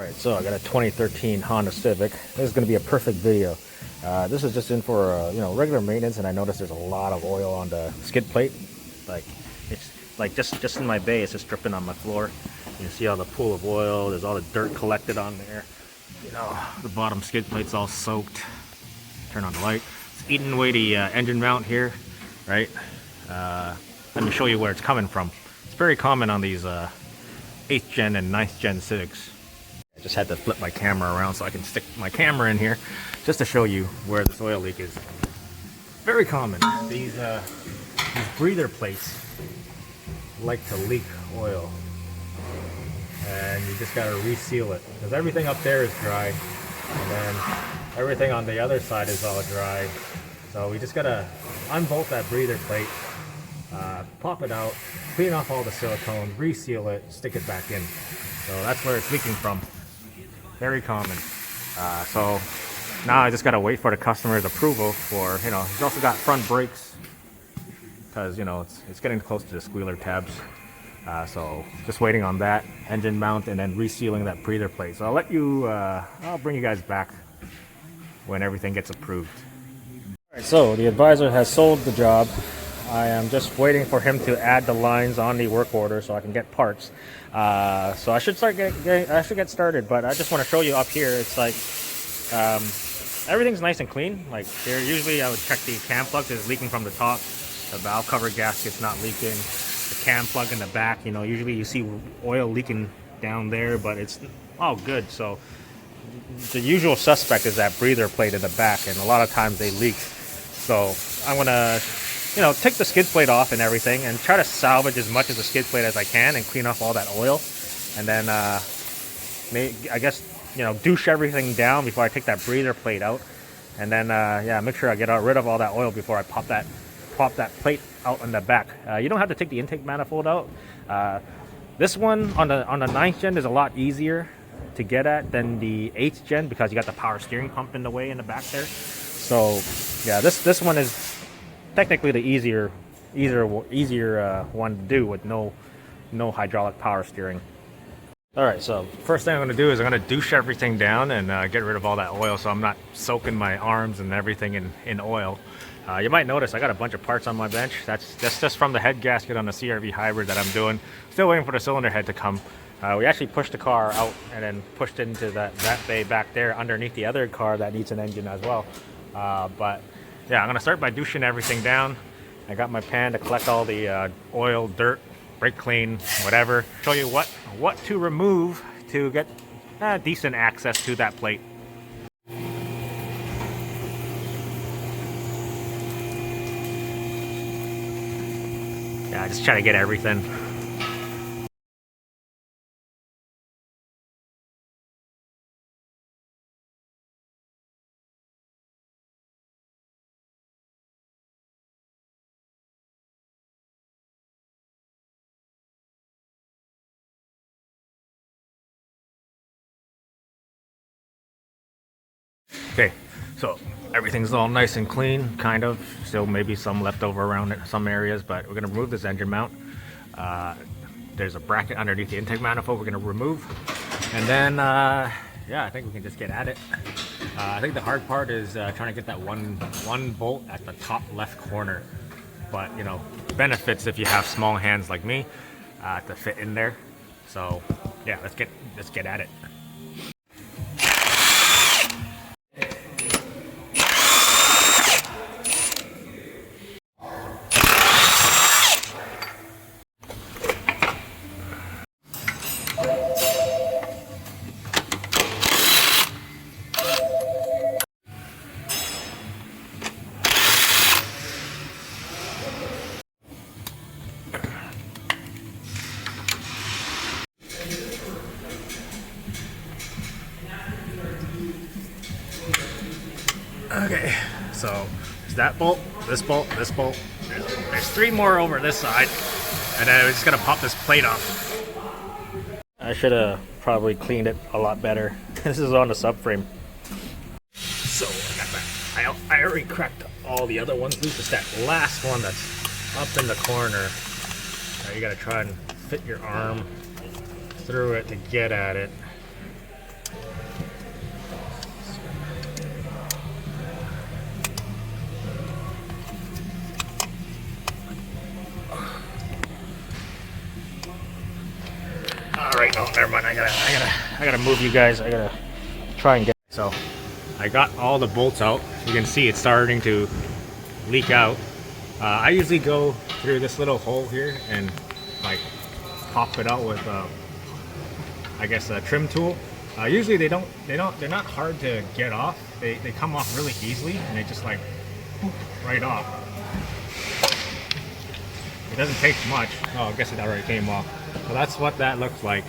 Alright, so I got a 2013 Honda Civic. This is going to be a perfect video. This is just in for regular maintenance, and I noticed there's a lot of oil on the skid plate. Like it's like just in my bay, it's just dripping on my floor. You can see all the pool of oil. There's all the dirt collected on there. You know, the bottom skid plate's all soaked. Turn on the light. It's eating away the engine mount here, right? Let me show you where it's coming from. It's very common on these 8th gen and 9th gen Civics. I just had to flip my camera around so I can stick my camera in here just to show you where this oil leak is. Very common. These breather plates like to leak oil, and you just got to reseal it because everything up there is dry, and then everything on the other side is all dry. So we just got to unbolt that breather plate, pop it out, clean off all the silicone, reseal it, stick it back in. So that's where it's leaking from. Very common. So now I just gotta wait for the customer's approval for, he's also got front brakes because, it's getting close to the squealer tabs. So just waiting on that engine mount and then resealing that breather plate. So I'll bring you guys back when everything gets approved. All right, so the advisor has sold the job. I am just waiting for him to add the lines on the work order so I can get parts. So I should get started, but I just want to show you up here. It's like everything's nice and clean. Like here, usually I would check the cam plug because it's leaking from the top. The valve cover gasket's not leaking. The cam plug in the back, usually you see oil leaking down there, but it's all good. So the usual suspect is that breather plate in the back, and a lot of times they leak. So I'm gonna take the skid plate off and everything and try to salvage as much of the skid plate as I can and clean off all that oil. And then, douche everything down before I take that breather plate out. And then, make sure I get rid of all that oil before I pop that plate out on the back. You don't have to take the intake manifold out. This one on the 9th gen is a lot easier to get at than the 8th gen because you got the power steering pump in the way in the back there. So, yeah, this one is technically the easier one to do with no hydraulic power steering. All right, so first thing I'm going to do is I'm going to douche everything down and get rid of all that oil so I'm not soaking my arms and everything in oil. You might notice I got a bunch of parts on my bench. That's just from the head gasket on the CRV hybrid that I'm doing. Still waiting for the cylinder head to come. We actually pushed the car out and then pushed into that bay back there underneath the other car that needs an engine as well. But yeah, I'm gonna start by douching everything down. I got my pan to collect all the oil, dirt, brake clean, whatever. Show you what to remove to get decent access to that plate. Yeah, just try to get everything. Okay, so everything's all nice and clean, kind of. Still maybe some leftover around some areas, but we're gonna remove this engine mount. There's a bracket underneath the intake manifold we're gonna remove. And then, I think we can just get at it. I think the hard part is trying to get that one bolt at the top left corner. But, benefits if you have small hands like me to fit in there. So, yeah, let's get at it. Okay, so it's that bolt, this bolt, this bolt. There's 3 more over this side, and then we're just gonna pop this plate off. I should have probably cleaned it a lot better. This is on the subframe. So I got that. I already cracked all the other ones loose. It's that last one that's up in the corner. Now you gotta try and fit your arm through it to get at it. I gotta move you guys. I gotta try and get. So I got all the bolts out. You can see it's starting to leak out. I usually go through this little hole here and like pop it out with I guess a trim tool. Usually they're not hard to get off. They come off really easily and they just like right off. It doesn't take much. Oh, I guess it already came off. So that's what that looks like.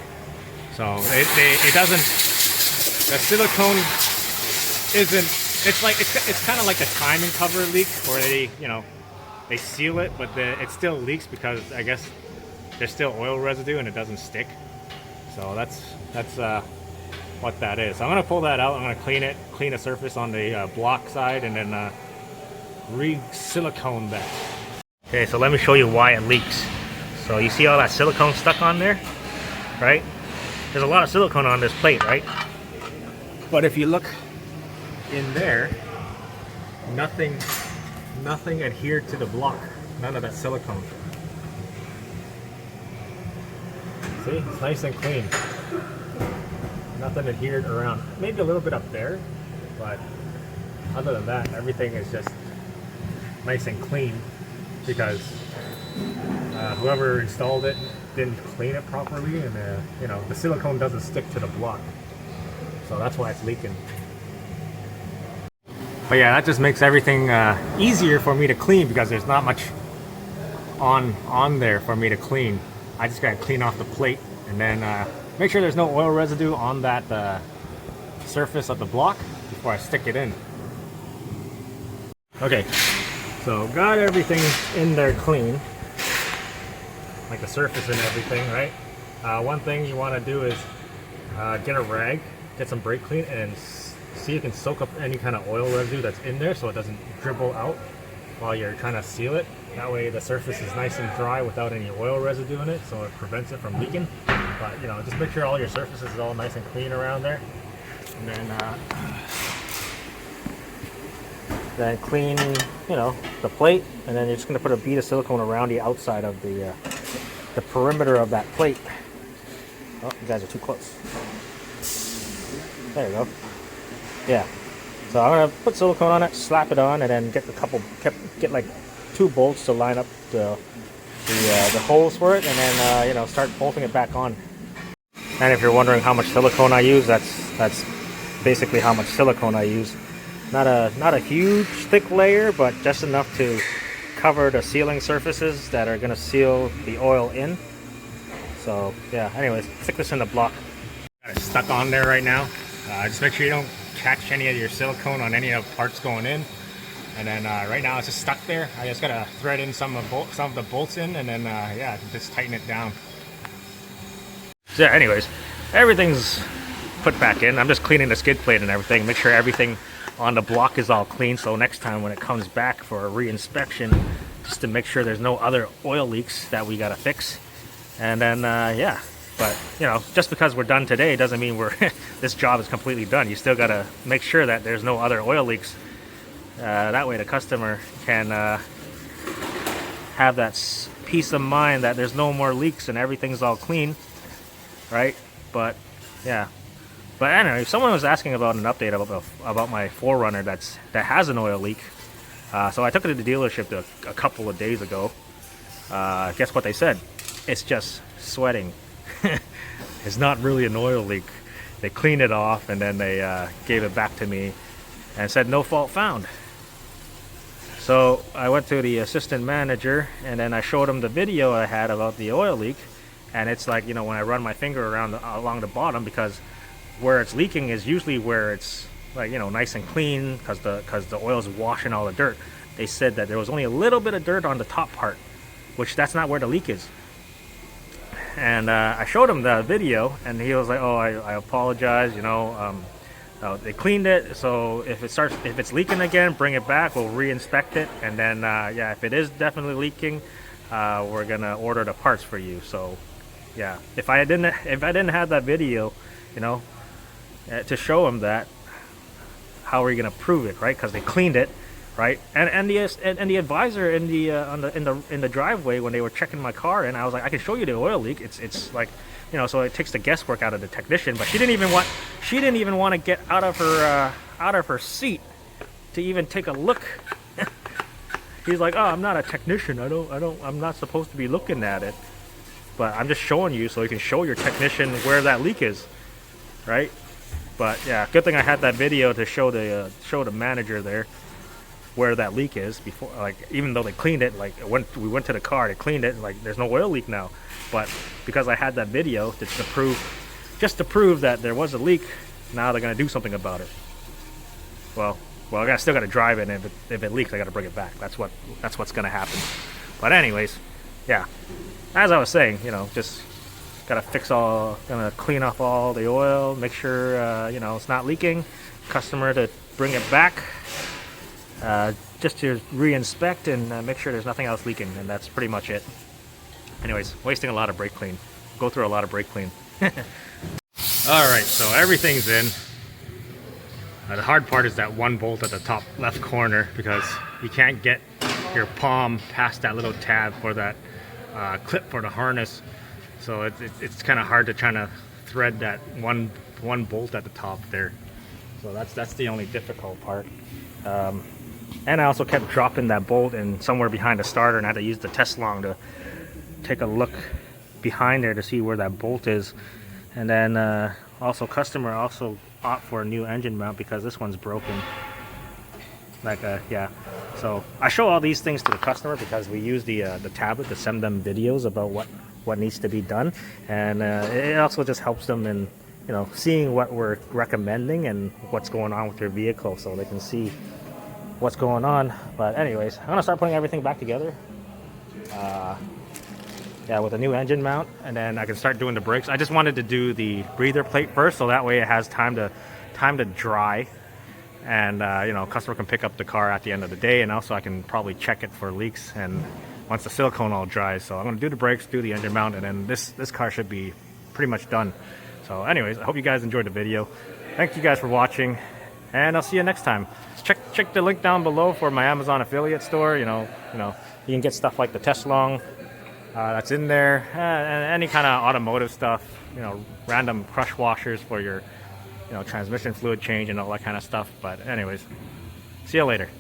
So it doesn't. The silicone isn't. It's like it's kind of like a timing cover leak where they seal it, but it still leaks because I guess there's still oil residue and it doesn't stick. So that's what that is. So I'm gonna pull that out. I'm gonna clean the surface on the block side, and then re-silicone that. Okay, so let me show you why it leaks. So you see all that silicone stuck on there, right? There's a lot of silicone on this plate, right? But if you look in there, nothing adhered to the block. None of that silicone. See, it's nice and clean. Nothing adhered around. Maybe a little bit up there, but other than that, everything is just nice and clean because whoever installed it didn't clean it properly, and the silicone doesn't stick to the block, so that's why it's leaking. But yeah, that just makes everything easier for me to clean because there's not much on there for me to clean. I just gotta clean off the plate and then make sure there's no oil residue on that surface of the block before I stick it in. Okay, so got everything in there clean, like the surface and everything, right? One thing you want to do is get a rag, get some brake clean, and see if you can soak up any kind of oil residue that's in there so it doesn't dribble out while you're trying to seal it. That way the surface is nice and dry without any oil residue in it, so it prevents it from leaking. But just make sure all your surfaces is all nice and clean around there, and then clean the plate, and then you're just going to put a bead of silicone around the outside of the perimeter of that plate. Oh, you guys are too close. There you go. Yeah. So I'm gonna put silicone on it, slap it on, and then get like 2 bolts to line up the holes for it, and then start bolting it back on. And if you're wondering how much silicone I use, that's basically how much silicone I use. Not a huge thick layer, but just enough to cover the sealing surfaces that are gonna seal the oil in. So yeah, anyways, stick this in the block. Got it stuck on there right now. Just make sure you don't catch any of your silicone on any of the parts going in. And then right now it's just stuck there. I just gotta thread in some of the bolts in, and then yeah, just tighten it down. So yeah, anyways, everything's put back in. I'm just cleaning the skid plate and everything. Make sure everything on the block is all clean, so next time when it comes back for a re-inspection, just to make sure there's no other oil leaks that we gotta fix. And then yeah, but just because we're done today doesn't mean this job is completely done. You still gotta make sure that there's no other oil leaks. That way the customer can have that peace of mind that there's no more leaks and everything's all clean, right? But yeah. But anyway, if someone was asking about an update about my 4Runner that has an oil leak, so I took it to the dealership a couple of days ago. Guess what they said? It's just sweating. It's not really an oil leak. They cleaned it off and then they gave it back to me and said no fault found. So I went to the assistant manager and then I showed him the video I had about the oil leak, and it's like when I run my finger along the bottom, because where it's leaking is usually where it's like nice and clean because the oil's washing all the dirt. They said that there was only a little bit of dirt on the top part, which that's not where the leak is. And I showed him the video and he was like, oh, I apologize, they cleaned it, so if it's leaking again, bring it back, we'll re-inspect it, and then yeah, if it is definitely leaking, we're gonna order the parts for you. So yeah, if I didn't have that video to show him that, how are you gonna prove it, right? Because they cleaned it, right? And the advisor in the driveway when they were checking my car, and I was like, I can show you the oil leak. It's like you know, so it takes the guesswork out of the technician. But she didn't even want to get out of her seat to even take a look. He's like, oh, I'm not a technician. I'm not supposed to be looking at it. But I'm just showing you so you can show your technician where that leak is, right? But yeah, good thing I had that video to show the manager there where that leak is before. Like, even though they cleaned it, like when we went to the car, they cleaned it. Like, there's no oil leak now. But because I had that video just to prove that there was a leak, now they're gonna do something about it. Well, I still gotta drive it, and if it leaks, I gotta bring it back. That's what's gonna happen. But anyways, yeah. As I was saying, you know, just gonna clean off all the oil, make sure you know, it's not leaking. Customer to bring it back, just to re-inspect and make sure there's nothing else leaking, and that's pretty much it. Anyways, wasting a lot of brake clean. Go through a lot of brake clean. All right, so everything's in. The hard part is that one bolt at the top left corner, because you can't get your palm past that little tab for that clip for the harness. So it's kind of hard to try to thread that one bolt at the top there. So that's the only difficult part. And I also kept dropping that bolt in somewhere behind the starter, and I had to use the test long to take a look behind there to see where that bolt is. And then also customer also opt for a new engine mount because this one's broken. Like yeah. So I show all these things to the customer because we use the tablet to send them videos about what needs to be done, and it also just helps them in, you know, seeing what we're recommending and what's going on with their vehicle, so they can see what's going on. But anyways, I'm gonna start putting everything back together. Yeah, with a new engine mount, and then I can start doing the brakes. I just wanted to do the breather plate first, so that way it has time to dry, and you know, customer can pick up the car at the end of the day, and also I can probably check it for leaks and once the silicone all dries. So I'm going to do the brakes, do the engine mount, and then this car should be pretty much done. So anyways, I hope you guys enjoyed the video. Thank you guys for watching, and I'll see you next time. Check the link down below for my Amazon affiliate store. You know, you can get stuff like the test long that's in there, and any kind of automotive stuff. You know, random crush washers for your, you know, transmission fluid change and all that kind of stuff. But anyways, see you later.